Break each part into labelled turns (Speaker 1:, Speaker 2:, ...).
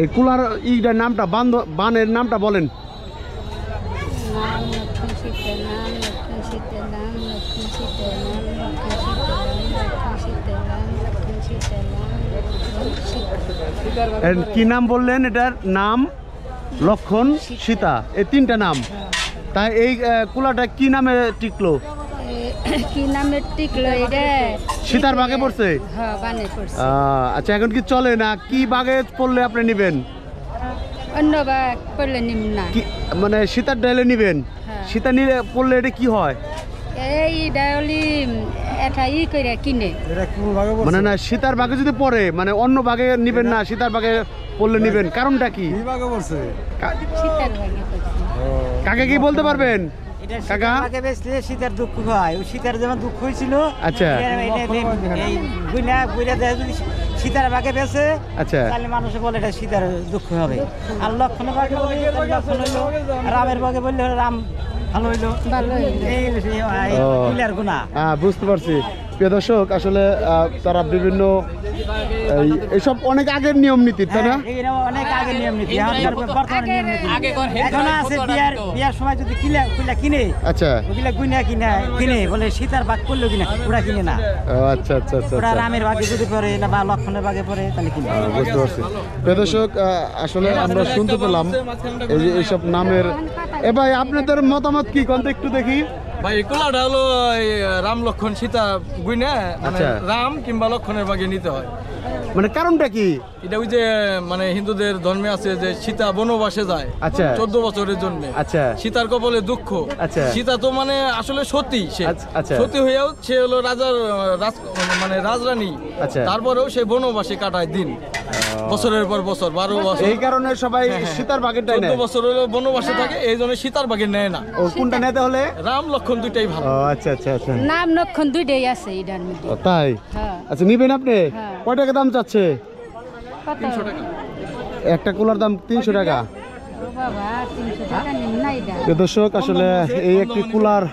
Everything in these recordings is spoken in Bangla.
Speaker 1: এই কুলার ইটার নামটা বানের নামটা বলেন। কি নাম বললেন? এটার নাম লক্ষণ, সীতা, এই তিনটা নাম। তাই এই কুলাটা কি নামে টিকলো?
Speaker 2: কি নামে টিকলো? এটা
Speaker 1: সীতার বাগে পড়ছে।
Speaker 2: হ্যাঁ, বানে পড়ছে।
Speaker 1: আচ্ছা, এখন কি চলে না? কি বাগে পড়লে আপনি নেবেন?
Speaker 2: অন্য বাগ পড়লে নিম না,
Speaker 1: কি মানে সীতার ডাইলে নিবেন? সীতা নিলে পড়লে এটা কি হয়?
Speaker 2: এই ডায়লি এটা ই করে কিনে।
Speaker 1: মানে না, সীতার বাগে যদি পড়ে মানে অন্য বাগে নিবেন না, সীতার বাগে পড়লে নিবেন, কারণটা কি?
Speaker 2: সীতার বাগে পড়ছে।
Speaker 1: কাকে কি বলতে পারবেন কাকা?
Speaker 3: সীতার দুঃখ হয়, ওই সীতার যেমন দুঃখ হয়েছিল।
Speaker 1: আচ্ছা,
Speaker 3: সীতার বাগে বেছে,
Speaker 1: আচ্ছা,
Speaker 3: তাহলে মানুষে বলে এটা সীতার দুঃখ হবে। আর লক্ষণের বাগে লক্ষণ হইলো, রামের বাগে বললে রাম ভালো হইলো, গুণা।
Speaker 1: বুঝতে পারছি। প্রিয় দর্শক, আসলে তারা বিভিন্ন এইসব অনেক আগের নিয়ম নীতি, তাই না?
Speaker 3: অনেক আগের নিয়ম নীতি, এখন আছে। বিয়ার সময় যদি কিনে,
Speaker 1: আচ্ছা,
Speaker 3: ওগুলা কিনে বলে সীতার বাগ করলো কিনা, ওরা কিনে না।
Speaker 1: আচ্ছা আচ্ছা আচ্ছা,
Speaker 3: ওরা রামের বাগে যদি পড়ে না বা লক্ষণের বাগে পড়ে তাহলে কিনে।
Speaker 1: বুঝতে পারছি। প্রিয় দর্শক, আসলে আমরা শুনতে পেলাম এই যে এইসব নামের। ভাই, আপনাদের মতামত কি কোন একটু দেখি।
Speaker 4: ভাই, কুলাটা হলো রাম লক্ষণ সীতা গুইনা, মানে
Speaker 1: আচ্ছা,
Speaker 4: রাম কিংবা লক্ষণের বাগে নিতে হয়।
Speaker 1: মানে কারণটা কি?
Speaker 4: এটা ওই যে মানে হিন্দুদের ধর্মে আছে যে সীতা বনবাসে যায়,
Speaker 1: আচ্ছা,
Speaker 4: 14 বছরের জন্য।
Speaker 1: আচ্ছা,
Speaker 4: সীতার কপালে দুঃখ।
Speaker 1: আচ্ছা,
Speaker 4: সীতা তো মানে আসলে সতী, সে
Speaker 1: আচ্ছা,
Speaker 4: সতী হয়েও সে হলো রাজার মানে রাজরানী।
Speaker 1: আচ্ছা,
Speaker 4: তারপরেও সে বনবাসে কাটায় দিন, বছরের পর বছর, 12 বছর।
Speaker 1: এই কারণে সবাই সীতার বাগেরটাই নেয়।
Speaker 4: 14 বছর হলো বনবাসে থাকে, এই জন্য সীতার বাগে নেয় না।
Speaker 1: ও, কোনটা নিতে হলে?
Speaker 4: রাম লক্ষণ দুইটাই ভালো।
Speaker 1: আচ্ছা আচ্ছা আচ্ছা,
Speaker 2: নাম লক্ষণ দুইটাই আছে এটার মধ্যে।
Speaker 1: তাই?
Speaker 2: হ্যাঁ।
Speaker 1: আচ্ছা, নিবেন আপনি?
Speaker 2: হ্যাঁ।
Speaker 1: কয় টাকা দাম চাচ্ছে?
Speaker 4: 300 টাকা
Speaker 1: একটা কুলার দাম 300 টাকা।
Speaker 2: বাবা, 300 টাকা নিম না এটা।
Speaker 1: প্রিয় দর্শক, আসলে এই একটি কুলার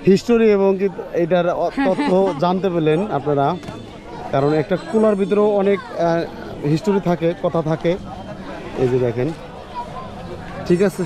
Speaker 1: হিস্টোরি এবং কি এটার তথ্য জানতে পেলেন আপনারা। কারণ একটা কুলার ভিতরেও অনেক হিস্টোরি থাকে, কথা থাকে। এই যে দেখেন। ঠিক আছে।